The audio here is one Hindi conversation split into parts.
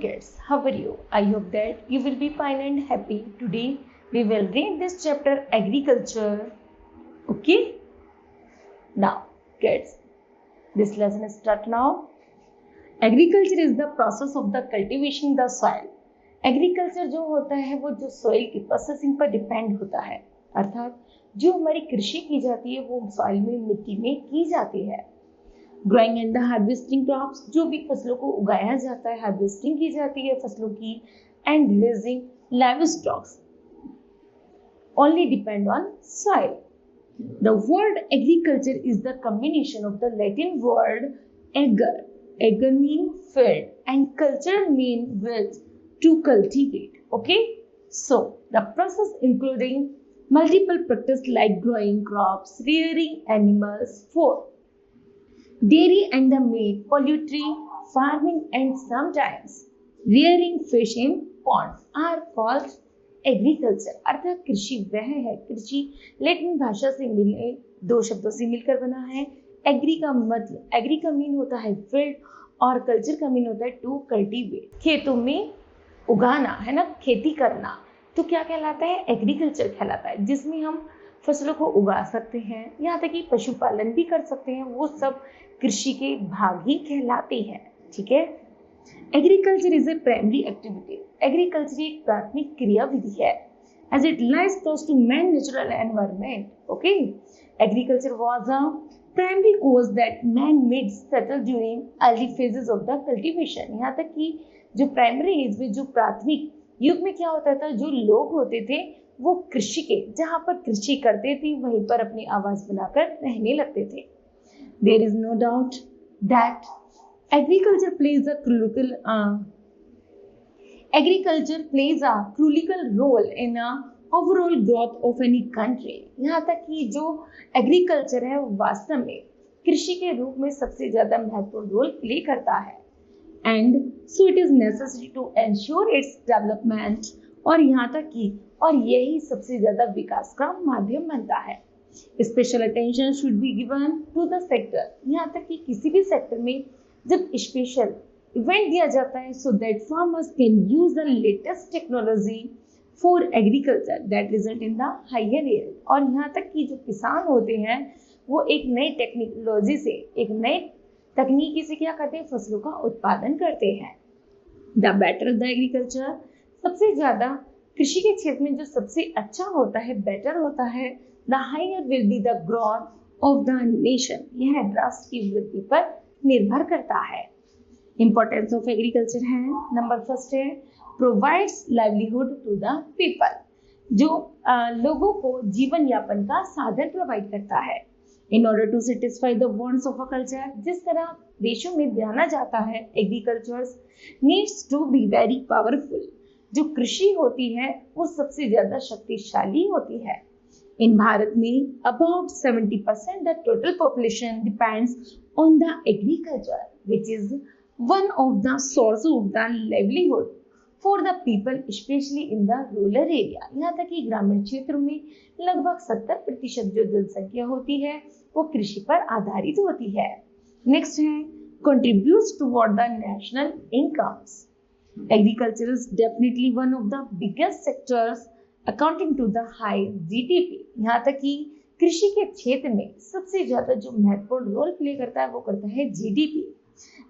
kids, how are you? I hope that you will be fine and happy. Today we will read this chapter agriculture. Okay? Now, kids, this lesson is start now. Agriculture is the process of the cultivation the soil. Agriculture जो होता है वो जो सॉइल की प्रोसेसिंग पर डिपेंड होता है, अर्थात जो हमारी कृषि की जाती है वो सॉइल में मिट्टी में की जाती है। Growing and the harvesting crops, जो भी फसलों को उगाया जाता है, हार्वेस्टिंग की जाती है फसलों की, and raising livestocks only depend on soil. The word agriculture is the combination of the Latin word ager. Ager mean field and culture mean with to cultivate. Okay, so the process including multiple practice like growing crops, rearing animals for dairy and the meat, poultry, farming and sometimes rearing fish in ponds are called agriculture. अर्थात कृषि वह है, कृषि लैटिन भाषा से मिले दो शब्दों से मिलकर बना है। एग्री का मतलब, एग्री का मीन होता है फील्ड और कल्चर का मीन होता है टू कल्टीवेट, खेतों में उगाना है ना, खेती करना। तो क्या कहलाता है? एग्रीकल्चर कहलाता है, जिसमें हम फसलों को उगा सकते हैं, यहाँ तक कि पशुपालन भी कर सकते हैं, वो सब कृषि के भाग ही कहलाते हैं। ठीक है। Agriculture is a primary activity. Agriculture एक प्राथमिक क्रिया विधि है, as it lies close to man natural environment. Okay, agriculture was a primary cause that man made settle during early phases of the cultivation. यहाँ तक कि जो प्राइमरी एज में, जो प्राथमिक युग में क्या होता था, जो लोग होते थे वो कृषि के, जहाँ पर कृषि करते थे वहीं पर अपनी आवाज बनाकर रहने लगते थे। There is no doubt that agriculture plays a crucial role in a overall growth of any country. यहाँ तक कि जो एग्रीकल्चर है वो वास्तव में कृषि के रूप में सबसे ज्यादा महत्वपूर्ण रोल प्ले करता है। And so it is necessary to ensure its development. और यहाँ तक कि और यही सबसे ज्यादा विकास का माध्यम बनता है। Special attention should be given to the sector. यहाँ तक कि किसी भी सेक्टर में जब स्पेशल इवेंट दिया जाता है, so that farmers can use the latest technology for agriculture that result in the higher yield. और यहाँ तक कि जो किसान होते हैं वो एक नई टेक्नोलॉजी से, एक नई तकनीकी से क्या करते हैं? फसलों का उत्पादन करते हैं। The better the agriculture, सबसे ज्यादा कृषि के क्षेत्र में जो सबसे अच्छा होता है, बेटर होता है, the higher will be the growth of the nation. यह राष्ट्र की वृद्धि पर निर्भर करता है। इंपॉर्टेंस ऑफ एग्रीकल्चर है, नंबर फर्स्ट है provides livelihood to the people, जो लोगों को जीवन यापन का साधन प्रोवाइड करता है। In order to satisfy the wants of a culture, जिस तरह देशों में जाना जाता है, agriculture needs to be very powerful. जो कृषि होती है वो सबसे ज्यादा शक्तिशाली होती है। In भारत में about 70% the total population depends on the agriculture, which is one of the source of the livelihood for the people, especially in the rural area. यहाँ तक कि ग्रामीण क्षेत्रों में लगभग 70% जो जनसंख्या होती है वो कृषि पर आधारित होती है। नेक्स्ट है contributes toward the national incomes. Agriculture is definitely one of the biggest sectors according to the high GDP. यहाँ तक कि कृषि के क्षेत्र में सबसे ज्यादा जो महत्वपूर्ण रोल प्ले करता है वो करता है GDP.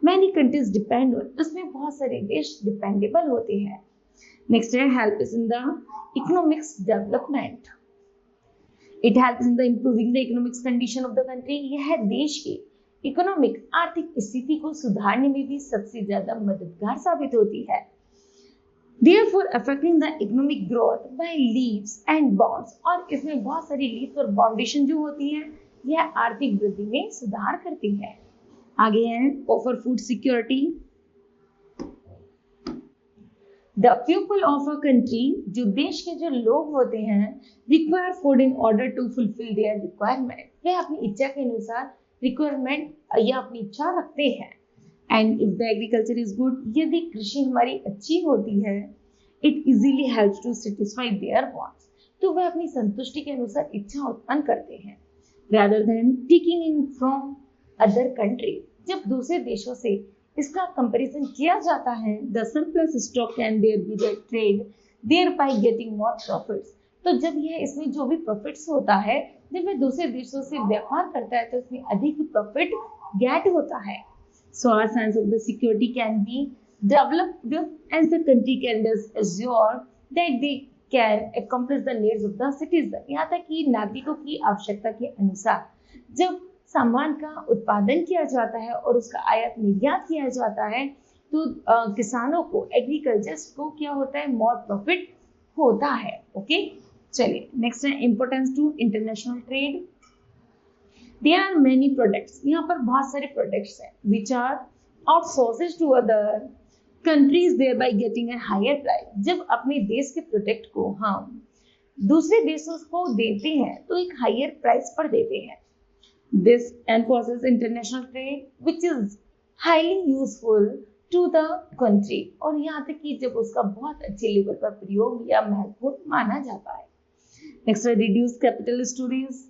Many countries depend on, उसमें बहुत सारे देश डिपेंडेबल होते हैं। नेक्स्ट है help in the economics development. It help in the improving the economics condition of the country. यह देश की इकोनॉमिक आर्थिक स्थिति को सुधारने में भी सबसे ज्यादा मददगार साबित होती है। Therefore, affecting the economic growth by leaves and bonds, और इसमें बहुत सारी लीव्स और बाउंडेशन जो होती है यह आर्थिक वृद्धि में सुधार करती है। आगे है offer food security. The people of a country, जो देश के जो लोग होते हैं, require food in order to fulfil their requirement, वह अपनी इच्छा के अनुसार रिक्वायरमेंट या अपनी इच्छा रखते हैं। And if the agriculture is good, यदि कृषि हमारी अच्छी होती है, it easily helps to satisfy their wants, तो वह अपनी संतुष्टि के अनुसार इच्छा उत्पन्न करते हैं। Rather than taking in from other country, जब दूसरे देशों से इसका कंपैरिजन किया जाता है, the surplus stock can there be the trade thereby getting more profits. तो जब यह इसमें जो भी प्रॉफिट्स होता है, जब वह दूसरे देशों से व्यापार करता है तो इसमें अधिक प्रॉफिट गेट होता है। So our sense of the security can be developed as the country can assure that they can accomplish the needs of the citizen। यहाँ तक कि नागरिकों की आवश्यकता के अनुसार जब सामान का उत्पादन किया जाता है और उसका आयात निर्यात किया जाता है तो किसानों को, एग्रीकल्चर को क्या होता है, मोर प्रॉफिट होता है। ओके, चलिए नेक्स्ट है importance to international trade. There are many products, यहाँ पर बहुत सारे प्रोडक्ट्स हैं which are outsourced to other countries thereby getting a higher price। जब अपने देश के प्रोडक्ट को हम दूसरे देशों को देते हैं तो एक हायर प्राइस पर देते हैं। This enforces international trade which is highly useful to the country। और यहाँ तक कि जब उसका बहुत अच्छे लेवल पर प्रयोग या महत्वपूर्ण माना जाता है। नेक्स्ट है reduce capital storage।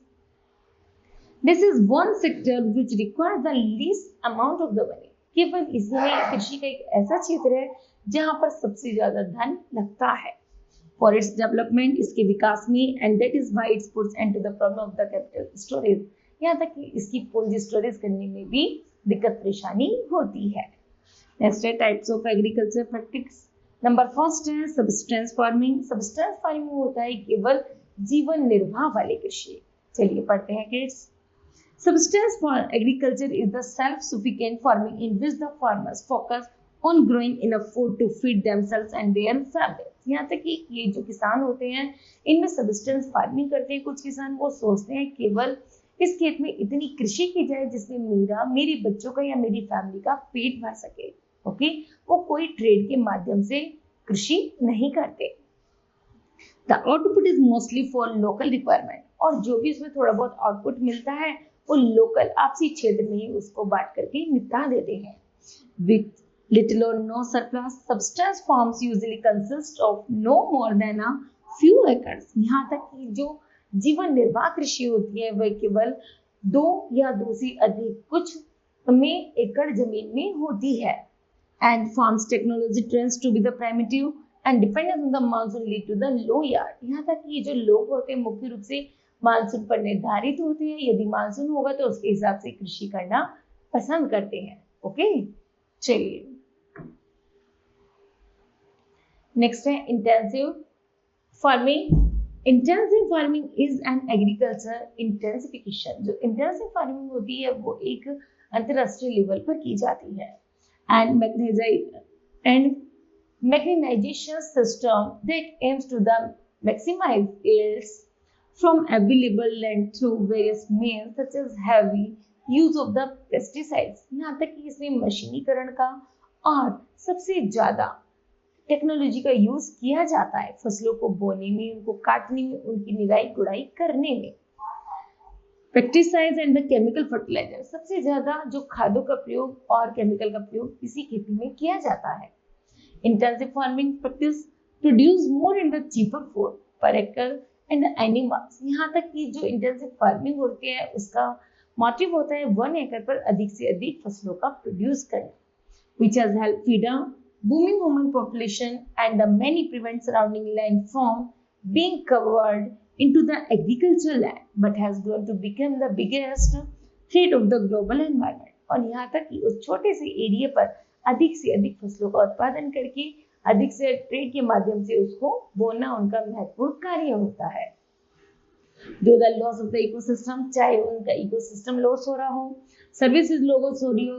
This is one sector which requires the least amount of the money। केवल इसमें कृषि का एक ऐसा क्षेत्र है जहां पर सबसे ज्यादा धन लगता है for its development, इसके विकास में, and that is why it puts into the problem of the capital storage। यहाँ तक कि इसकी पूंजी स्टोरेज करने में भी दिक्कत परेशानी होती है। नेक्स्ट है types of agriculture practice. Number first है सब्सटेंस फार्मिंग। सब्सटेंस फार्मिंग होता है केवल जीवन निर्वाह वाली कृषि। चलिए पढ़ते हैं kids. Subsistence agriculture is the self-sufficient farming in which the farmers focus on growing enough food to feed themselves and their families। यहाँ तक कि ये जो किसान होते हैं इनमें सबसिस्टेंस फार्मिंग करते हैं। कुछ किसान वो सोचते हैं केवल इस खेत में इतनी कृषि की जाए जिसमें मेरा, मेरे बच्चों का या मेरी फैमिली का पेट भर सके। ओके, वो कोई ट्रेड के माध्यम से कृषि नहीं करते। The output is mostly for local requirement। और जो भी उसमें थोड़ा बहुत आउटपुट मिलता है वो लोकल आपसी क्षेत्र में ही उसको बांट करके निपटा देते हैं। With little or no surplus, subsistence farms usually consist of no more than a few acres। यहाँ तक कि जो जीवन निर्वाह कृषि होती है वह केवल 2 या 2 से अधिक कुछ में एकड़ जमीन में होती है। And farms technology tends to be the primitive and dependent on the monsoon lead to the low yield। यहाँ तक कि ये जो लोग होते हैं मुख्य रूप से मानसून पर निर्धारित होते हैं। यदि मानसून होगा तो उसके हिसाब से कृषि करना पसंद करते हैं। ओके, चलिए नेक्स्ट है intensive farming. Intensive farming is an agriculture intensification. जो इंटेंसिव फार्मिंग होती है वो एक अंतरराष्ट्रीय लेवल पर की जाती है। And mechanization system that aims to the maximize yields from available land through various means such as heavy use of the pesticides। यहाँ तक कि इसमें मशीनीकरण का और सबसे ज्यादा टेक्नोलॉजी का यूज किया जाता है फसलों को बोने में, उनको काटने में, उनकी निराई गुड़ाई करने में। Pesticides and the chemical fertilizer, सबसे ज्यादा जो खादों का प्रयोग और केमिकल का प्रयोग इसी खेती में किया जाता है। Intensive farming practice produce more in the cheaper food पर एकड़ एंड एनिमल्स। यहाँ तक कि जो इंटेंसिव फार्मिंग होती है उसका मोटिव होता है 1 एकड़ पर अधिक से अधिक फसलों का प्रोड्यूस करना, which has helped feed a booming human population and the many prevent surrounding land from being covered into the agricultural land, but has grown to become the biggest threat of the global environment। और यहाँ तक कि उस छोटे से एरिया पर अधिक से अधिक फसलों का उत्पादन करके अधिक से ट्रेड के माध्यम से उसको बोना उनका महत्वपूर्ण कार्य होता है। जो the loss of the ecosystem, चाहे उनका इकोसिस्टम लॉस हो रहा हो, सर्विसेज लॉस हो रही हो,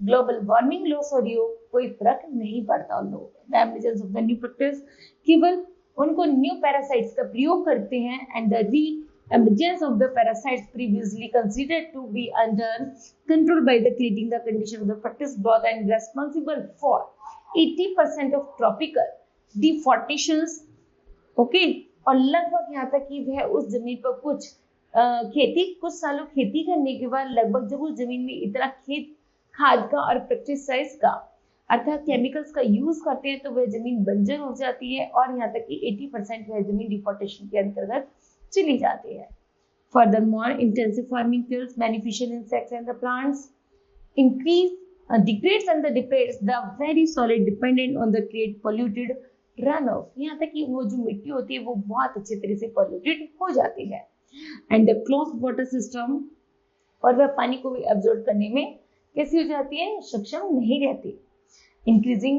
ग्लोबल वार्मिंग लॉस हो रही हो, कोई फर्क नहीं पड़ता उन लोगों को। The emergence of the new practice, केवल उनको न्यू पैरासाइट्स का प्रयोग करते हैं। एंड द री emergence of the parasites previously considered to be under control by the creating the condition of the practice growth and responsible for 80% of tropical deforestations। Okay, और लगभग यहाँ तक कि वह उस जमीन पर कुछ सालों खेती करने के बाद लगभग जब उस जमीन में इतना खेत खाद का और पेस्टिसाइड्स का अर्थात केमिकल्स का यूज करते हैं तो वह जमीन बंजर हो जाती है और यहाँ तक कि 80% वह जमीन डिफॉरेस्टेशन के अंतर्गत चली जाती है। Furthermore, intensive farming kills beneficial insects and the plants, increase degrades and the depredates the very solid dependent on the create polluted runoff. यहाँ तक कि वो जो मिट्टी होती है वो बहुत अच्छे तरह से polluted हो जाती है. And the closed water system, और वह पानी को भी absorb करने में कैसी हो जाती है, सक्षम नहीं रहती. Increasing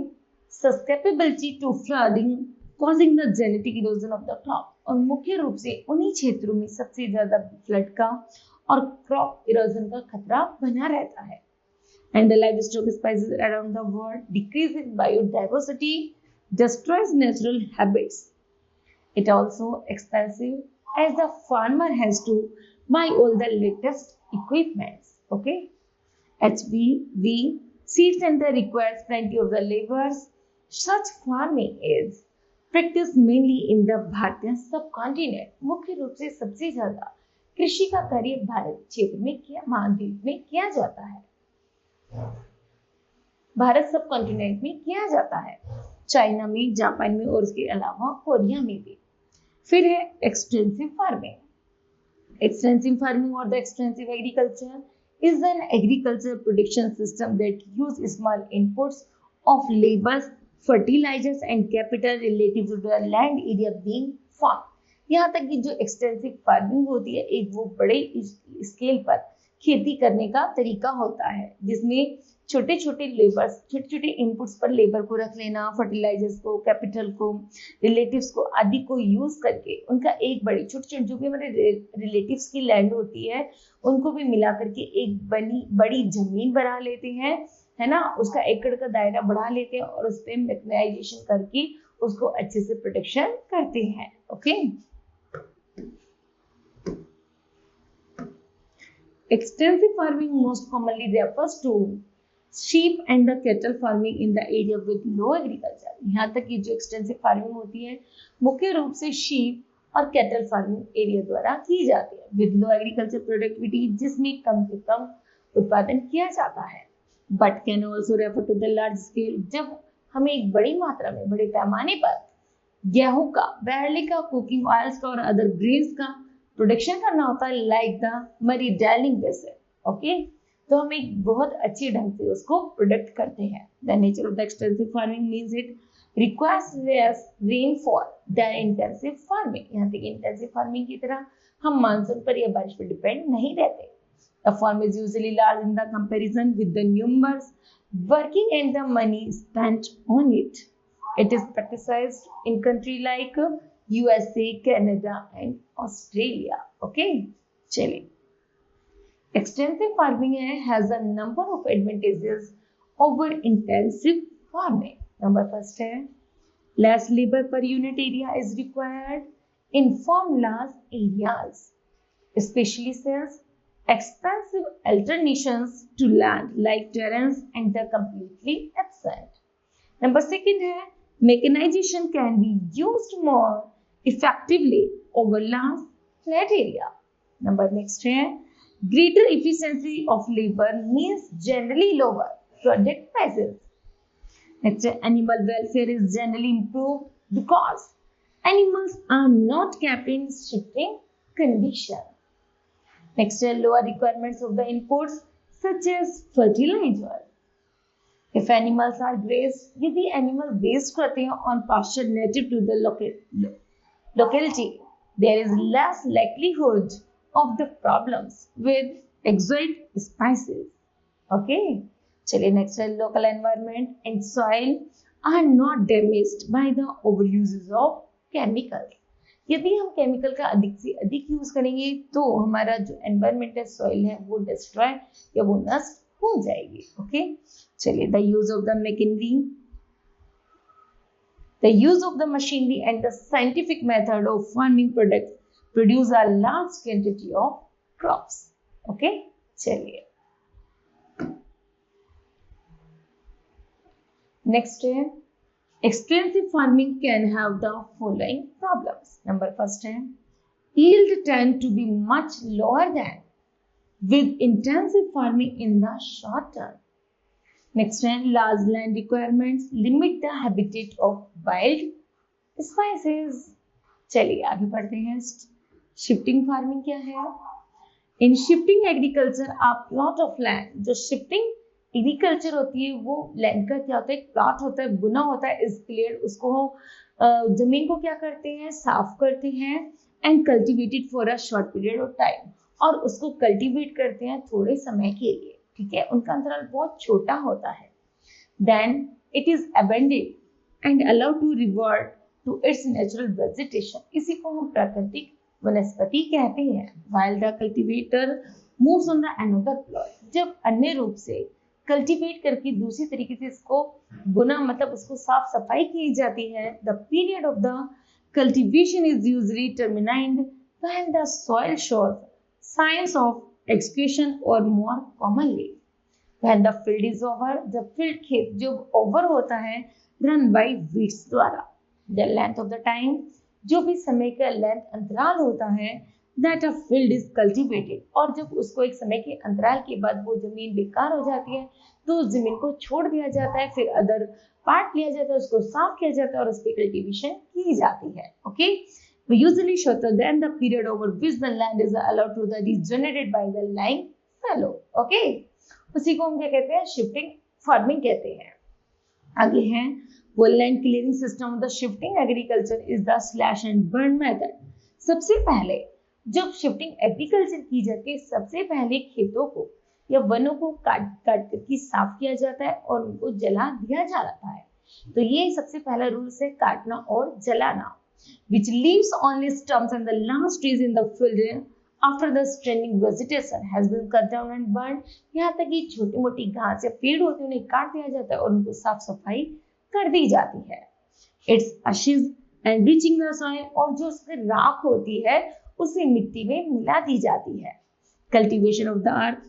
susceptibility to flooding causing the genetic erosion of the crop. और मुख्य रूप से उन्हीं क्षेत्रों में सबसे ज्यादा फ्लड का और क्रॉप इरोजन का खतरा बना रहता है. And the livestock species around the world decreases biodiversity, destroys natural habits. It also expensive as the farmer has to buy all the latest equipments. Okay, HBV seeds and the requires plenty of the labors. Such farming is practiced mainly in the भारतीय सबकॉन्टिनेंट. मुख्य रूप से सबसे ज्यादा कृषि का कार्य भारत क्षेत्र में किया, महाद्वीप में किया जाता है, भारत सब कॉन्टिनेंट में किया जाता है, चाइना में, जापान में और उसके अलावा कोरिया में भी. फिर है एक्सटेंसिव फार्मिंग. एक्सटेंसिव फार्मिंग और the extensive agriculture is an agriculture production system that use small inputs of labor, fertilizers and capital relative to the land area being farmed. यहाँ तक कि जो एक्सटेंसिव फार्मिंग होती है एक वो बड़े स्केल पर खेती करने का तरीका होता है जिसमें छोटे छोटे लेबर्स, छोटे छोटे इनपुट्स पर लेबर को रख लेना, फर्टिलाइजर्स को, कैपिटल को, रिलेटिव्स को आदि को यूज करके उनका एक बड़ी छोटे छोटे जो भी हमारे रिलेटिव्स की लैंड होती है उनको भी मिला करके एक बड़ी जमीन बना लेते हैं, है ना, उसका एकड़ का दायरा बढ़ा लेते हैं और उस पर मैकेनाइजेशन करके उसको अच्छे से प्रोटेक्शन करते हैं. Okay, extensive farming most commonly refers to sheep and the cattle farming in the area with low agriculture. यहाँ तक कि जो एक्सटेंसिव फार्मिंग होती है मुख्य रूप से शीप और कैटल फार्मिंग एरिया द्वारा की जाती है विद लो एग्रीकल्चर प्रोडक्टिविटी, जिसमें कम से कम उत्पादन किया जाता है. But can also refer to the large scale, जब हमें एक बड़ी मात्रा में, बड़े पैमाने पर गेहूं का, बैरली का, कुकिंग ऑयल्स का और अदर ग्रेन्स का प्रोडक्शन करना होता है लाइक द मरी डाइलिंग बेसिन. ओके, तो हम एक बहुत अच्छे ढंग से उसको प्रोडक्ट करते हैं. The nature of the extensive farming means it requires less rainfall than intensive farming. यहाँ तक इंटेंसिव फार्मिंग की तरह हम मानसून पर या बारिश पर डिपेंड नहीं रहते. The farm is usually large in the comparison with the numerous working and the money spent on it. It is practised in country like USA, Canada and Australia. Okay, चलिए. Extensive farming has a number of advantages over intensive farming. Number first है less labor per unit area is required in farm large areas, especially since expensive alternations to land like terrains and the completely absent. Number second है mechanization can be used more effectively over large flat area. Number next है greater efficiency of labor means generally lower product prices. Next है animal welfare is generally improved because animals are not kept in shifting condition. Next है lower requirements of the inputs such as fertilizer. If animals are grazed, यदि animal grazed करते हैं on pasture native to the locality, there is less likelihood of the problems with exotic species. Okay, चलिए next है local environment and soil are not damaged by the overuses of chemicals. यदि हम केमिकल का अधिक से अधिक यूज करेंगे तो हमारा जो एनवायरमेंट है, सॉइल है, वो डिस्ट्रॉय या वो नष्ट हो जाएगी. ओके, चलिए the use of the machinery, the use of the machinery and the scientific method of farming products produce a large quantity of crops. Okay, चलिए next है extensive farming can have the following problems. Number first है yield tend to be much lower than with intensive farming in the short term. Next है large land requirements limit the habitat of wild species. चलिए आगे बढ़ते हैं. शिफ्टिंग फार्मिंग क्या है? इन शिफ्टिंग एग्रीकल्चर आप प्लॉट ऑफ लैंड जो शिफ्टिंग एग्रीकल्चर होती है वो लैंड का क्या होता है, एक प्लॉट होता है, बुना होता है, इज क्लियर, उसको जमीन को क्या करते हैं, साफ करते हैं, and cultivated for a short period of time, और उसको कल्टीवेट करते हैं थोड़े समय के लिए, ठीक है, उनका अंतराल बहुत छोटा होता है। Then it is abandoned and allowed to revert to its natural vegetation, इसी को हम प्राकृतिक वनस्पति कहते हैं। While the cultivator moves on the another plot, जब अन्य रूप से कल्टीवेट करके दूसरी तरीके से इसको बुना, मतलब उसको साफ सफाई की जाती है, the period of the cultivation is usually terminated when the soil shows signs of exhaustion और more commonly when the field is over, जब फील्ड खेत जब ओवर होता है, रन बाय वीड्स द्वारा, the length of the time, जो भी समय का लेंथ अंतराल होता है, that a field is cultivated, और जब उसको एक समय के अंतराल के बाद वो जमीन बेकार हो जाती है तो उस जमीन को छोड़ दिया जाता है, फिर अदर पार्ट लिया जाता है, उसको साफ किया जाता है और उस पर कल्टीवेशन की जाती है। Okay, usually shorter than the period over which the land is allowed to the regenerated by the lying fallow। Okay, उसी को हम क्या कहते हैं, शिफ्टिंग फार्मिंग कहते हैं। आगे है वो land clearing system of the shifting agriculture is the slash and burn method. सबसे पहले जब शिफ्टिंग एग्रीकल्चर की जाती है, सबसे पहले खेतों को या वनों को काट करके साफ किया जाता है और उनको जला दिया जाता है। तो ये सबसे पहला रूल्स है, काटना और जलाना। which leaves only stumps and the last trees in the field after the standing vegetation has been cut down and burned। यहाँ तक कि छोटी मोटी घास या पेड़ होते हैं उन्हें काट दिया जाता है और उनको साफ सफाई कर दी जाती है। Its ashes enriching the soil, और जो उसकी राख होती है उसे मिट्टी में मिला दी जाती है। Cultivation of the earth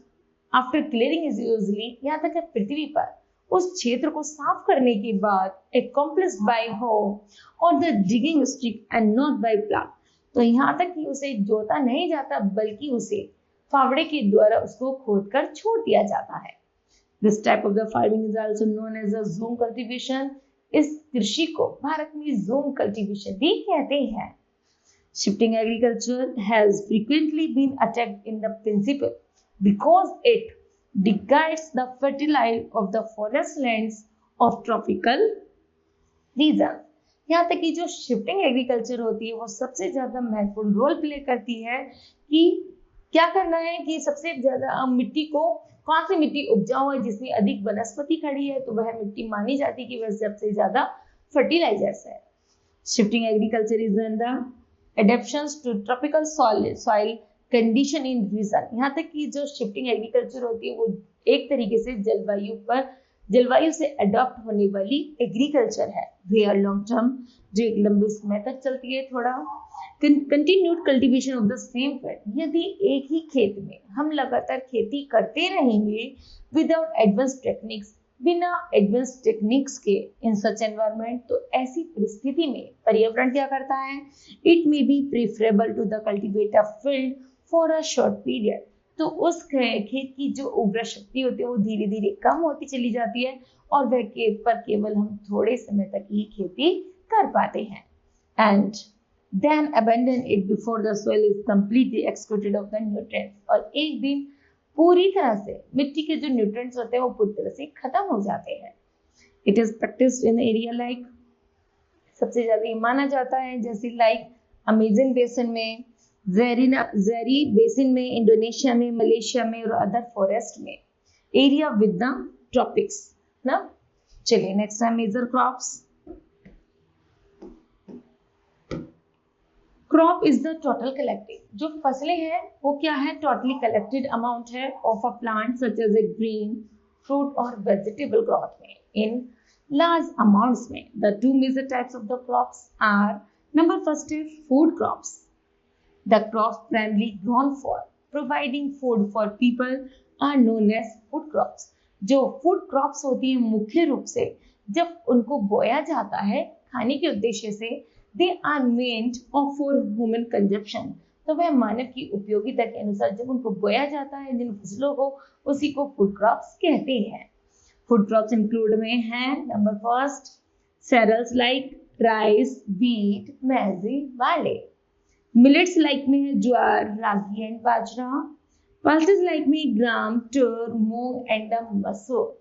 after clearing is usually, यहाँ तक कि पृथ्वी पर उस क्षेत्र को साफ करने के बाद accomplished by hoe और the digging stick and not by plow, तो यहाँ तक कि उसे जोता नहीं जाता बल्कि उसे फावड़े के द्वारा उसको खोदकर छोड़ दिया जाता है। This type of the farming is also known as a zoom cultivation। इस कृषि को भारत में zoom cultivation भी कहते हैं। Shifting agriculture has frequently been attacked in the principle because it degrades the fertility of the forest lands of tropical region। यहाँ तक कि जो शिफ्टिंग एग्रीकल्चर होती है वो सबसे ज्यादा महत्वपूर्ण रोल प्ले करती है कि क्या करना है कि सबसे ज्यादा मिट्टी को, कौन सी मिट्टी उपजाऊ है जिसमें अधिक वनस्पति खड़ी है, तो वह मिट्टी मानी जाती है कि वह सबसे ज्यादा फर्टिलाइजर्स है। Shifting agriculture is the adaptations to tropical soil condition in region. यहाँ तक कि जो शिफ्टिंग एग्रीकल्चर होती है वो एक तरीके से जलवायु से अडॉप्ट होने वाली एग्रीकल्चर है। वे आर लॉन्ग टर्म, जो एक लंबे समय तक चलती है। थोड़ा continued cultivation of the same field, यदि एक ही खेत में हम लगातार खेती करते रहेंगे विदाउट एडवांस टेक्निक्स, बिना एडवांस टेक्निक्स के इन सच एनवायरनमेंट, तो ऐसी परिस्थिति में पर्यावरण क्या करता है, it may be preferable to the cultivate a field for a short period, तो उस खेत की जो उर्वरा शक्ति होती है वो धीरे धीरे कम होती चली जाती है और वह खेत पर केवल हम थोड़े समय तक ही खेती कर पाते हैं। And then abandon it before the soil is completely excluded of the nutrients, और एक दिन पूरी तरह से मिट्टी के जो न्यूट्रिएंट्स होते हैं वो पूरी तरह से खत्म हो जाते हैं। It is practised in area like, सबसे ज्यादा ये माना जाता है जैसे लाइक अमेजन बेसिन में, ज़ेरी बेसिन में, इंडोनेशिया में, मलेशिया में और अदर फॉरेस्ट में, एरिया विद द ट्रॉपिक्स ना। चलिए नेक्स्ट है major crops. Crop is the total collected, जो फसलें हैं वो क्या है, टोटली कलेक्टेड अमाउंट है of a plant such as a green fruit और वेजिटेबल ग्रोथ में इन लार्ज अमाउंट्स में। The two major types of the crops are, number first है food crops. The crops primarily grown for providing food for people are known as food crops। जो फूड क्रॉप्स होती है मुख्य रूप से जब उनको बोया जाता है खाने के उद्देश्य से, they are meant for human consumption, तो वह मानव की उपयोगिता के अनुसार जब उनको बोया जाता है जिन फसलों को, उसी को फूड क्रॉप्स कहते हैं। फूड क्रॉप्स इंक्लूड में है, number first cereals like rice, wheat, maize, barley. Millets like में है jowar, ragi and bajra. Pulses like me, gram, tur, moong, and the masoor.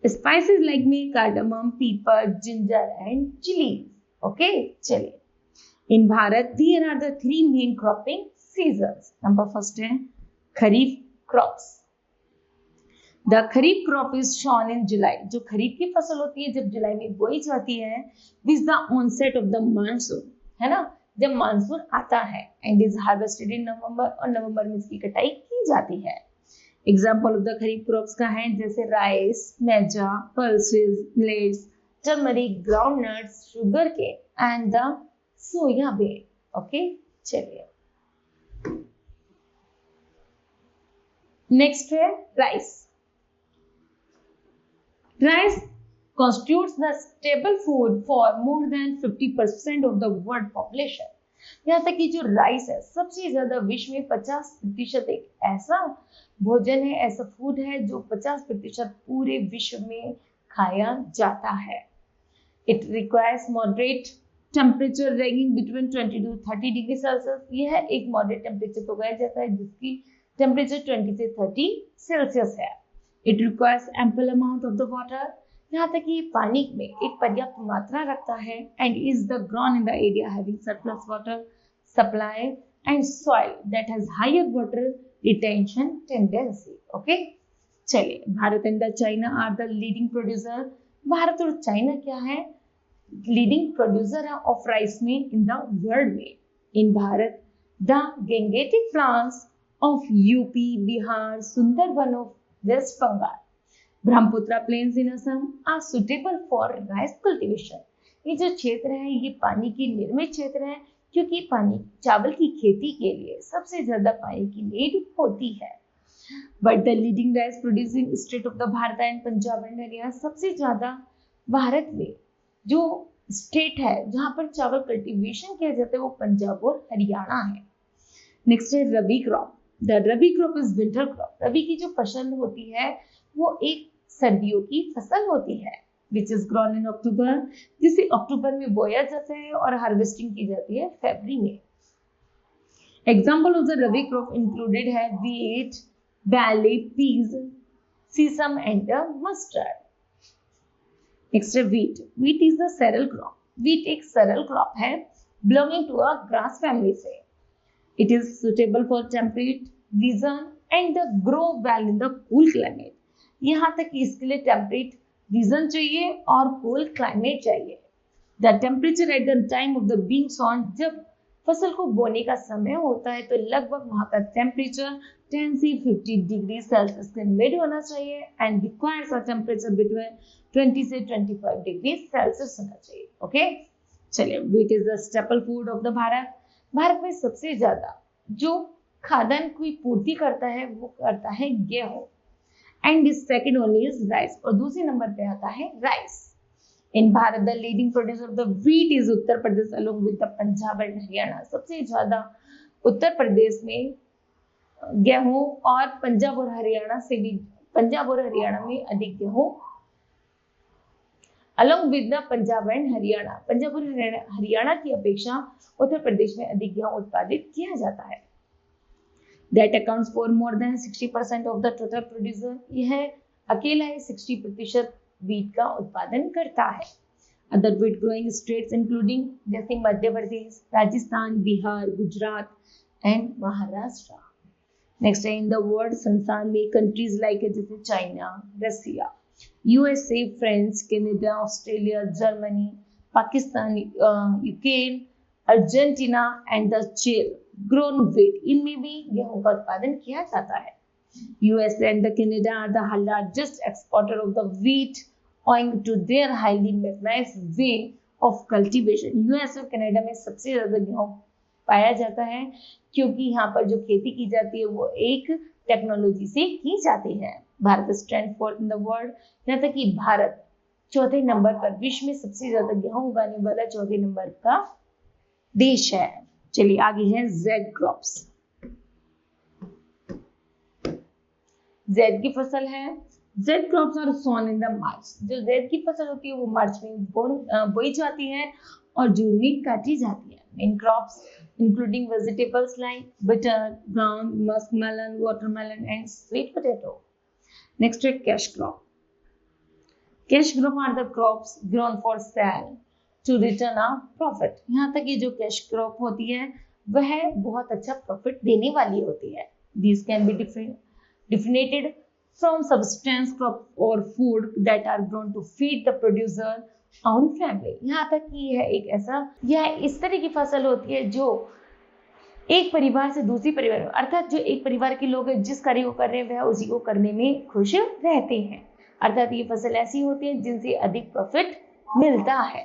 Spices like me, cardamom, pepper, ginger, and chilies. Okay, चलिए. In Bharat, there are the three main cropping seasons. Number first है खरीफ crops. The kharif crop is shown in July. जो खरीफ की फसल होती है जब जुलाई में बोई जाती है, with the onset of the monsoon, है ना, जब मानसून आता है, and is harvested in November, और नवंबर में इसकी कटाई की जाती है. Example of the kharif crops का है जैसे rice, maize, pulses, millets, turmeric, groundnuts, sugar cane and the soybean. Okay, चलिए नेक्स्ट है rice. Rice constitutes the staple food for more than 50% of the world population. यहाँ तक कि जो राइस है सबसे ज्यादा विश्व में 50% एक ऐसा भोजन है, ऐसा फूड है जो 50% पूरे विश्व में खाया जाता है. It requires moderate temperature ranging between 20 to 30 degree Celsius. यह एक मॉडरेट टेम्परेचर को उगाया जाता है जिसकी टेम्परेचर 20 से 30 सेल्सियस है. It requires ample amount of the water. यहाँ तक कि पानी में एक पर्याप्त मात्रा रखता है and is the grown in the area having surplus water supply and soil that has higher water retention tendency. Okay, चलिए Bharat and the China are the leading producer. Bharat और चाइना क्या है? लीडिंग प्रोड्यूसर है ऑफ राइस में इन द वर्ल्ड में. In Bharat the Gangetic plants of UP, Bihar, Sundarban of West Bengal, Brahmaputra plains in Assam are suitable for rice cultivation. ये जो क्षेत्र है ये पानी की निर्मित क्षेत्र है क्योंकि पानी चावल की खेती के लिए सबसे ज्यादा पानी की नीड होती है. But the leading rice producing state of the Bharat and Punjab and Haryana, सबसे ज्यादा भारत में जो स्टेट है जहां पर चावल कल्टीवेशन किया जाता है वो पंजाब और हरियाणा है. नेक्स्ट है rabi crop. The rabi crop is winter crop. Rabi की जो फसल होती है वो एक सर्दियों की फसल होती है विच इज ग्रोन इन अक्टूबर, जिसे अक्टूबर में बोया जाता है और हार्वेस्टिंग की जाती है फरवरी में. Example of the rabi crop included है wheat, barley, peas, sesame and mustard. Next है wheat. Wheat is the cereal crop. Wheat एक cereal crop है belonging to a grass family से. It is suitable for temperate region and the grow well in the cool climate. यहाँ तक कि इसके लिए टेम्परेट रीजन चाहिए और कूल क्लाइमेट चाहिए. The temperature at the time of the being sown, जब फसल को बोने का समय होता है तो लगभग वहां का टेम्परेचर 10 से 50 डिग्री सेल्सियस के मिड होना चाहिए and requires a temperature between 20 से 25 डिग्री सेल्सियस होना चाहिए. ओके, चलिए wheat is the staple food of the Bharat. Bharat में सबसे ज्यादा जो खाद्यान्न की पूर्ति करता है वो करता है गेहूं and second only is rice, और दूसरे नंबर पे आता है rice. In Bharat the leading producer of the wheat is Uttar Pradesh along with the Punjab and Haryana. सबसे ज्यादा उत्तर प्रदेश में गेहूं और पंजाब और हरियाणा से भी, पंजाब और हरियाणा में अधिक गेहूं along with the Punjab and Haryana. Punjab और हरियाणा की अपेक्षा उत्तर प्रदेश में अधिक गेहूं उत्पादित किया जाता है. That accounts for more than 60% of the total producer. यह अकेला ही 60% wheat का उत्पादन करता है. Other wheat growing states including जैसे मध्य प्रदेश, राजस्थान, बिहार, गुजरात एंड महाराष्ट्र. नेक्स्ट है इन द वर्ल्ड, संसार में कंट्रीज लाइक जैसे China, Russia, USA, France, Canada, Australia, Germany, Pakistan, Ukraine, Argentina and the Chile grown wheat. इनमें भी गेहूं का उत्पादन किया जाता है. US and the Canada are the largest exporter of the wheat owing to their highly mechanized way of cultivation. US और कनाडा में सबसे ज्यादा गेहूं पाया जाता है क्योंकि यहाँ पर जो खेती की जाती है वो एक टेक्नोलॉजी से की जाती है. Bharat stand fourth in the world. यहाँ तक कि भारत चौथे नंबर पर, विश्व में सबसे ज्यादा गेहूं उगाने वाला चौथे नंबर का देश है. चलिए आगे है जेड क्रॉप्स. जेड की फसल है. Zaid crops are sown in the March. जो जेड की फसल होती है वो मार्च में बोई जाती है और जून में काटी जाती है. Main crops including vegetables like butter, ground, muskmelon, watermelon, and sweet potato. Next is cash crop. Cash crop are the crops grown for sale to return a profit. यहाँ तक ये जो cash crop होती है वह बहुत अच्छा profit देने वाली होती है. These can be differentiated from subsistence crop or food that are grown to feed the producer own family. यहाँ तक कि यह इस तरह की फसल होती है जो एक परिवार से दूसरी परिवार, अर्थात जो एक परिवार के लोग जिस कार्य को कर रहे हैं वह उसी को करने में खुश रहते हैं. अर्थात ये फसल ऐसी होती है जिनसे अधिक प्रॉफिट मिलता है.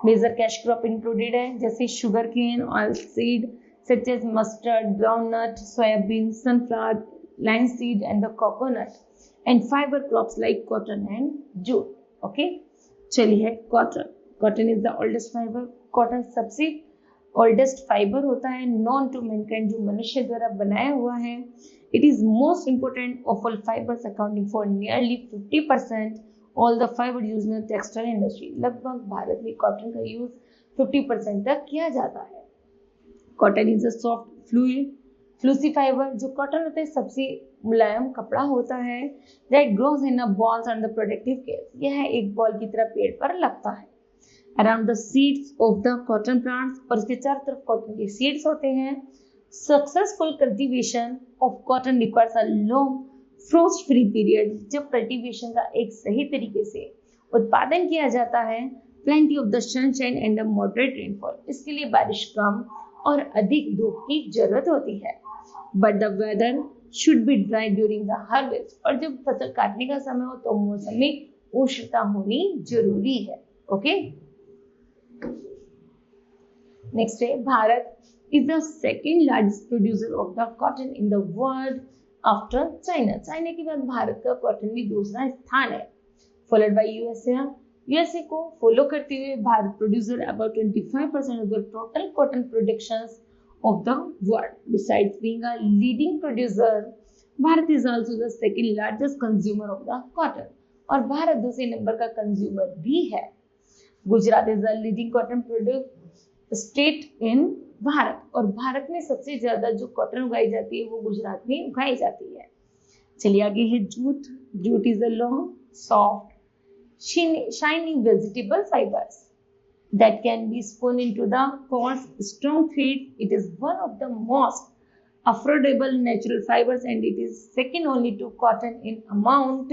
मेजर कैश क्रॉप इंक्लूडेड है जैसे sugar cane, oil seed such as mustard, groundnut, soybean, sunflower, linseed and the coconut, and fiber crops like cotton and jute. Okay, चलिए cotton. Cotton is the oldest fiber. Cotton सबसे oldest fiber होता है known to mankind, जो मनुष्य द्वारा बनाया हुआ है. It is most important of all fibers, accounting for nearly 50% all the fiber used in the textile industry. लगभग भारत में cotton का यूज 50% तक किया जाता है. Cotton is a soft fluffy fibre. जो कॉटन होता है सबसे मुलायम कपड़ा होता है. That grows in a bolls under protective care. यह एक बॉल की तरह पेड़ पर लगता है. Around the seeds of the cotton plants, और इसके चारों तरफ कॉटन के सीड्स होते हैं. Successful cultivation of cotton requires a long frost free period. जब कल्टीवेशन का एक सही तरीके से उत्पादन किया जाता है, plenty of the sunshine and a moderate rainfall. इसके लिए बारिश कम और अधिक धूप की जरूरत होती है. But the weather should be dry during the harvest. और जब फसल काटने का समय हो तो मौसम में उष्णता होनी जरूरी है. ओके, नेक्स्ट है Bharat is the second largest producer of the cotton in the world after China. China के बाद भारत का कॉटन में दूसरा स्थान है. Followed by USA. यूएसए को फॉलो करते हुए Bharat producer about 25% of the total cotton productions of the world. Besides being a leading producer, Bharat is also the second largest consumer of the cotton. और भारत दूसरे नंबर का कंज्यूमर भी है. Gujarat is the leading cotton produce state in Bharat. और भारत में सबसे ज्यादा जो कॉटन उगाई जाती है वो गुजरात में उगाई जाती है. चलिए आगे है jute. Jute is a long soft shiny vegetable fibres that can be spun into the coarse strong thread. It is one of the most affordable natural fibers and it is second only to cotton in amount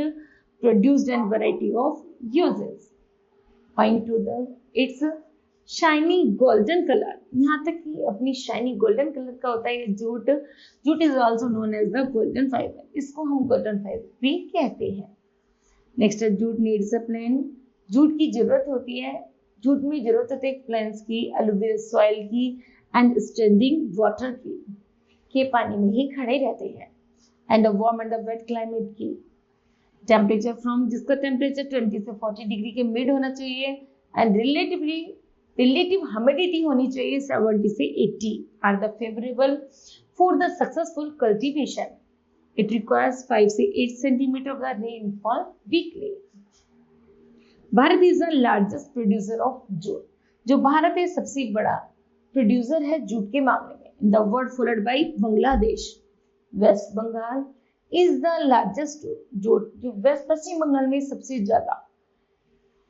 produced and variety of uses. Owing to its shiny golden color. यहाँ तक कि अपनी shiny golden color का होता है jute. Jute is also known as the golden fiber. इसको हम golden fiber भी कहते हैं. नेक्स्ट है jute needs a plain. Jute की जरूरत होती है, जूट में जरूरत होती है प्लांट्स की, अलुवियल सॉइल की एंड स्टैंडिंग वाटर की, के पानी में ही खड़े रहते हैं. And warm and wet climate की. टेम्परेचर फ्रॉम, जिसका टेम्परेचर 20 से 40 डिग्री के मिड होना चाहिए एंड रिलेटिव ह्यूमिडिटी होनी चाहिए 70 से 80 are the favourable for the successful cultivation. It requires 5 से 8 centimetre of the rainfall weekly. Bharat is the largest producer of jute. जो भारत है सबसे बड़ा प्रोड्यूसर है जूट के मामले में. In the world followed by Bangladesh. West Bengal is the largest jute. जो वेस्ट पश्चिम बंगाल में सबसे ज्यादा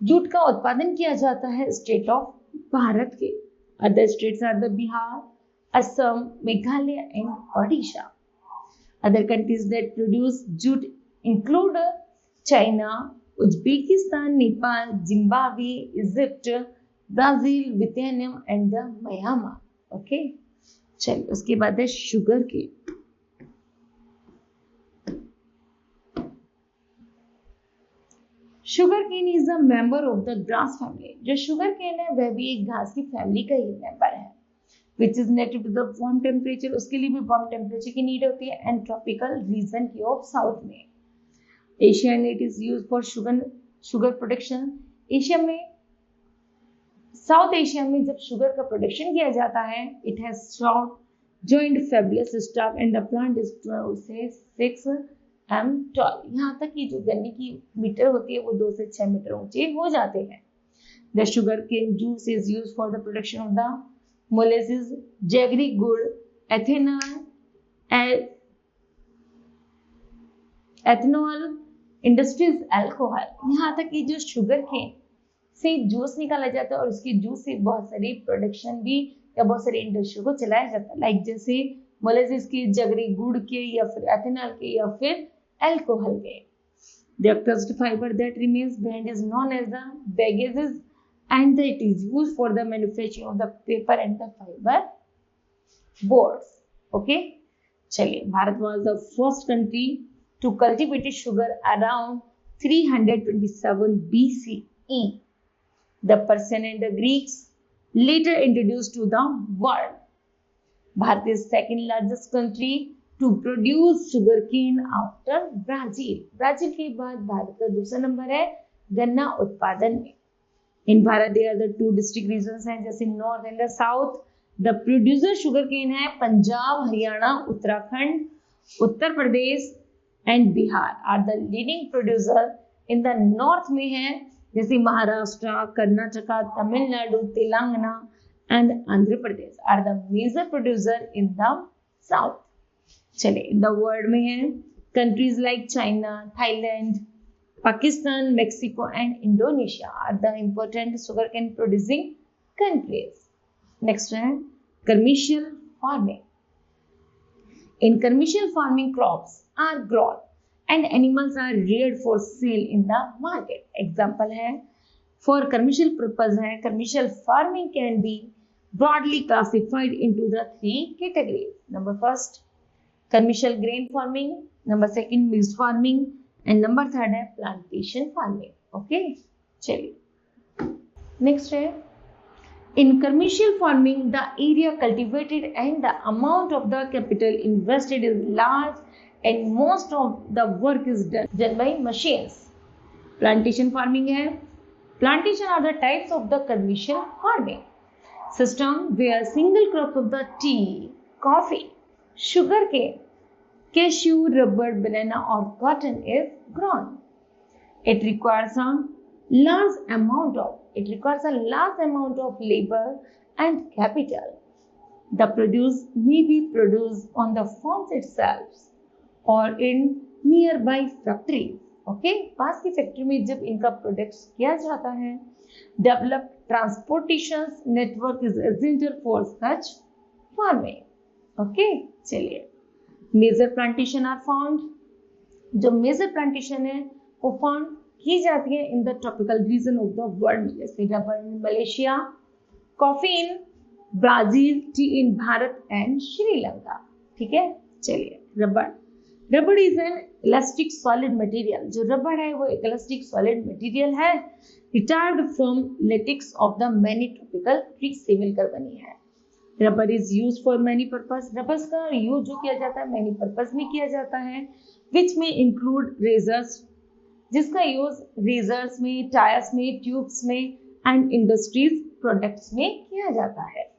जूट का उत्पादन किया जाता है स्टेट ऑफ भारत के. Other states are the Bihar, Assam, Meghalaya and Odisha. Other countries that produce jute include China, Uzbekistan, Nepal, Zimbabwe, Egypt, Brazil, Vietnam and the Myanmar. Okay, चलिए उसके बाद है sugar cane. Sugar cane is a member of the grass family. जो शुगर केन है वह भी एक घास की फैमिली का ही मेंबर है. Which is native to the warm temperature. उसके लिए भी वार्म टेम्परेचर की नीड होती है एंड ट्रॉपिकल रीजन की ऑफ साउथ में. Asia and it is use for sugar production. Asia में, साउथ एशिया में जब शुगर का प्रोडक्शन किया जाता है, it has short joint fabulous stalk and the plant is 12 से 6 m टॉल. यहाँ तक कि जो गन्ने की मीटर होती है वो 2 से 6 मीटर ऊंचे हो जाते हैं. The sugar cane juice is use for the production of the molasses, jaggery गुड़, एथेनॉल, इंडस्ट्रीज अल्कोहल। यहाँ तक कि जो शुगर केन से जूस निकाला जाता है और उसके जूस से बहुत सारी प्रोडक्शन भी या बहुत सारी इंडस्ट्री को चलाया जाता है, लाइक जैसे मोलेसिस के, जगरी गुड़ के, या फिर एथेनॉल के, या फिर अल्कोहल के। The crust fiber that remains behind is known as the bagages, and it is used for the manufacturing of the paper and the fiber boards. Okay, चलिए, Bharat was the first country to cultivate sugar around 327 BCE. The Persian and the Greeks later introduced to the world. Bharat is second largest country to produce sugarcane after Brazil. Brazil के बाद भारत का दूसरा नंबर है गन्ना उत्पादन में। In Bharat there are the two district regions हैं, जैसे north and the south. The producer sugar cane है Punjab, Haryana, Uttarakhand, Uttar Pradesh and Bihar are the leading producer. In the north में है जैसे Maharashtra, Karnataka, Tamil Nadu, Telangana and Andhra Pradesh are the major producer in the south. चले, इन द वर्ल्ड में है countries like China, Thailand, Pakistan, Mexico and Indonesia are the important sugar cane producing countries. Next है commercial farming. In commercial farming crops are grown and animals are reared for sale in the market. Example है फॉर कमर्शियल पर्पज है। Commercial farming can be broadly classified into the three categories. Number first, commercial grain farming, number second mixed farming, and number third है plantation farming. Okay, चलिए next है in commercial farming the area cultivated and the amount of the capital invested is large and most of the work is done by machines. Plantation farming है। Plantation are the types of the commercial farming system where single crops of the tea, coffee, sugar cane, cashew, rubber, banana or cotton is grown. It requires a large amount of labor and capital. The produce may be produced on the farms itself or in nearby factories. Okay, पास की फैक्ट्री में जब इनका प्रोडक्ट किया जाता है। Developed transportation network is essential for such farming. Okay, चलिए मेजर प्लांटेशन आर फाउंड। जो मेजर प्लांटेशन है वो फाउंड की जाती है in the tropical region of the world, जैसे rubber in Malaysia, coffee in Brazil, tea in Bharat and Sri Lanka. ठीक है, चलिए rubber is an elastic solid material. जो रबर है वो एक इलास्टिक सॉलिड मटेरियल है, retard from latex of the many tropical trees से मिलकर बनी है। Rubber is use for many purpose. Rubber का यूज जो किया जाता है मैनी पर्पज में किया जाता है, विच में इंक्लूड रेजर्स, जिसका यूज रेजर्स में, टायर्स में, ट्यूब्स में एंड इंडस्ट्रीज प्रोडक्ट्स में किया जाता है।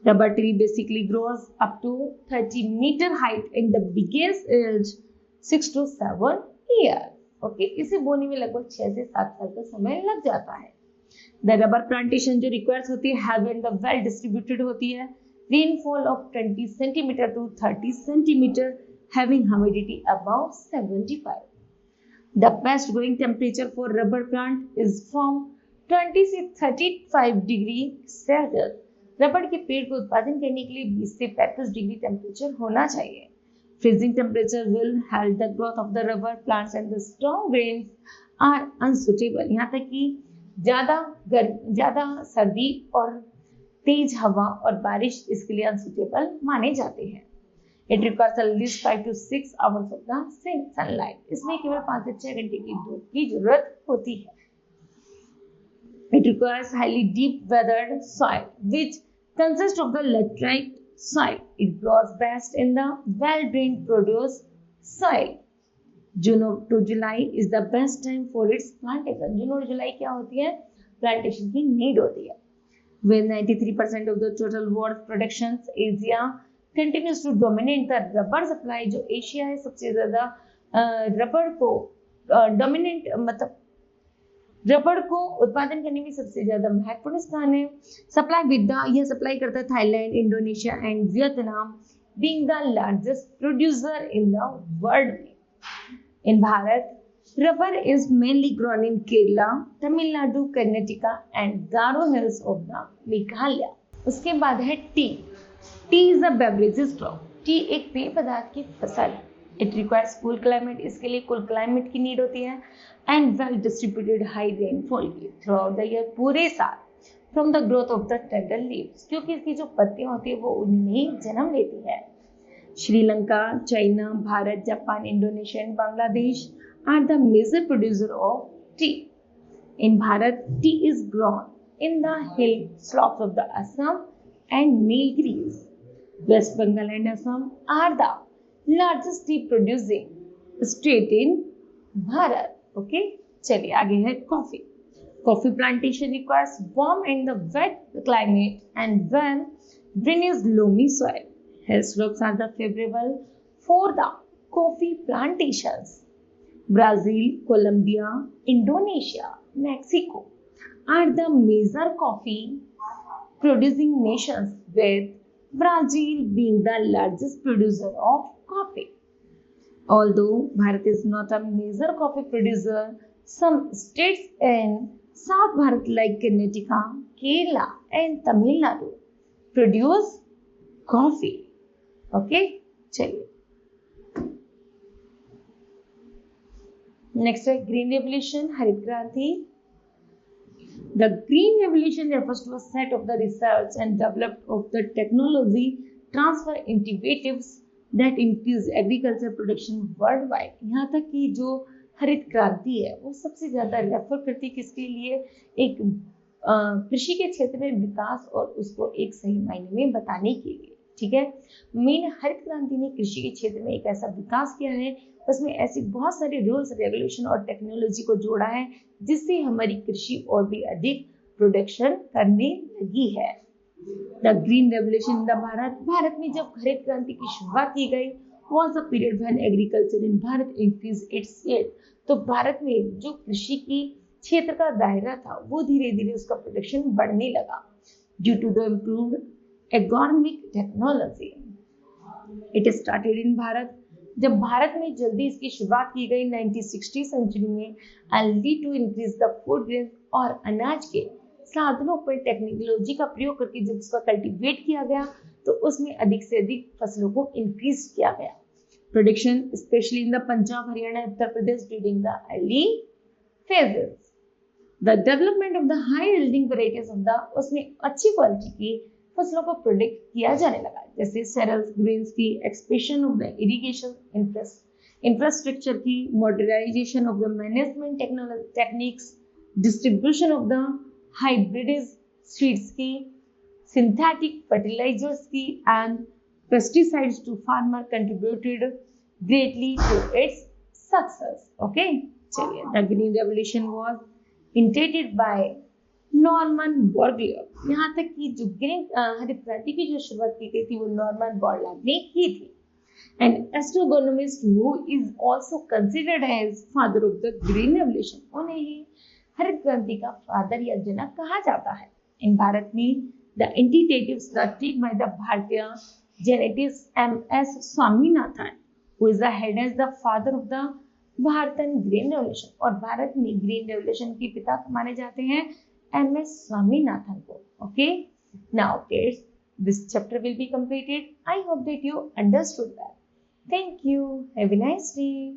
Rubber tree basically grows up to 30 metre height in the biggest age 6 to 7 year. Okay, इसे बोने में लगभग 6 से 7 साल का समय लग जाता है। द रबर प्लांटेशन जो रिक्वायर्स होती है हैव एंड वेल डिस्ट्रीब्यूटेड होती है। Rainfall of 20 centimetre to 30 centimetre, having humidity about 75। The best growing temperature for rubber plant is from 20 से 35 डिग्री सेल्सियस। रबर के पेड़ को उत्पादन करने के लिए 20 से 35 डिग्री टेम्परेचर होना चाहिए। Freezing temperature will halt the growth of the rubber plants and the strong winds are unsuitable. यहाँ तक कि ज़्यादा सर्दी और तेज हवा और बारिश इसके लिए अनसुटेबल माने जाते हैं। It requires at least 5 to 6 hours of the sunlight. इसमें केवल 5 से 6 घंटे की धूप की जरूरत होती है। It requires highly deep weathered soil which consists of the laterite soil. It grows best in the well-drained produce soil. June to July is the best time for its plantation. June और जुलाई क्या होती है? Plantation की need होती है। When 93% of the total world productions, Asia continues to dominate the rubber supply. जो एशिया है सबसे ज़्यादा रबर को डोमिनेट मतलब रबड़ को उत्पादन करने में सबसे ज्यादा महत्वपूर्ण स्थान है। सप्लाई विद यह सप्लाई करता है Thailand, Indonesia and Vietnam, being the largest producer in the world में। In Bharat, rubber is mainly grown in Kerala, Tamil Nadu, Karnataka and Garo hills of the Meghalaya. उसके बाद है T. T is a beverages crop. T एक पेय पदार्थ की फसल है। इट रिक्वायर्स कूल क्लाइमेट, इसके लिए कूल क्लाइमेट की नीड होती है, and well distributed high rainfall की थ्रू आउट द ईयर, पूरे साल, from the growth of the tender leaves, क्योंकि इसकी जो पत्तियां होती है वो उनमें जन्म लेती है। Sri Lanka, China, Bharat, Japan, Indonesia and Bangladesh are the major producer of tea. In Bharat, tea is grown in the hill slopes of the Assam and Nilgiris. West Bengal and Assam are the largest tea producing state in Bharat. Okay, चलिए आगे है coffee. Coffee plantation requires warm and the wet climate and well drainage loamy soil. Hill slopes are the favorable for the coffee plantations. Brazil, Colombia, Indonesia, Mexico are the major coffee producing nations, with Brazil being the largest producer of coffee. Although Bharat is not a major coffee producer, some states in South Bharat like Karnataka, Kerala and Tamil Nadu produce coffee. Okay, चलिए नेक्स्ट है ग्रीन रेवोल्यूशन, हरित क्रांति। The green revolution refers to a set of the research and development of the technology transfer initiatives that increase agriculture production worldwide। यहाँ तक कि जो हरित क्रांति है वो सबसे ज्यादा रेफर करती है किसके लिए, एक कृषि के क्षेत्र में विकास और उसको एक सही मायने में बताने के लिए। ठीक है, मेन हरित क्रांति ने कृषि के क्षेत्र में एक ऐसा विकास किया है, उसमें ऐसी बहुत सारे रूल्स, रेगुलेशन और टेक्नोलॉजी को जोड़ा है जिससे हमारी कृषि और भी अधिक प्रोडक्शन करने लगी है। The green revolution in the Bharat, Bharat में जब हरित क्रांति की शुरुआत की गई, was a period when agriculture in Bharat increase its scale. तो भारत में जो कृषि की क्षेत्र का दायरा था वो धीरे धीरे उसका प्रोडक्शन बढ़ने लगा due to the improved agronomic technology. It started in Bharat, जब भारत में जल्दी इसकी शुरुआत की गई 1960 सेंचुरी में, led to increase the food grain, और अनाज के साधनों पर टेक्नोलॉजी का प्रयोग करके जब उसका कल्टीवेट किया गया तो उसमें अधिक से अधिक फसलों को इंक्रीज किया गया। Production specially in the Punjab, Haryana, Uttar Pradesh during the early phases. The development of the high yielding varieties of the, उसमें अच्छी क्वालिटी की फसलों को प्रोडक्ट किया जाने लगा, जैसे सेरेल्स, ग्रेन्स की, expansion of the irrigation infrastructure की, modernization of the management techniques, distribution of the hybrid seeds की, सिंथेटिक फर्टिलाइजर्स की and pesticides to farmer contributed greatly to its success. Okay, चलिए the green revolution was intended by Norman Borlaug. यहाँ तक कि जो ग्रीन हरित क्रांति की जो शुरुआत की गई थी वो नॉर्मन बोरलैग ने की थी। And agronomist who is also considered as father of the green revolution, उन्हें ही हरित क्रांति का फादर या जनक कहा जाता है। इन भारत में the initiatives taken by the भारतीय genetics M S. Swaminathan, who is the head as the father of the भारतन ग्रीन रेवोल्यूशन, और भारत में ग्रीन रेवोल्यूशन के पिता माने जाते हैं M.S. Swaminathan ko. Okay, now kids, this chapter will be completed. I hope that you understood that. Thank you. Have a nice day.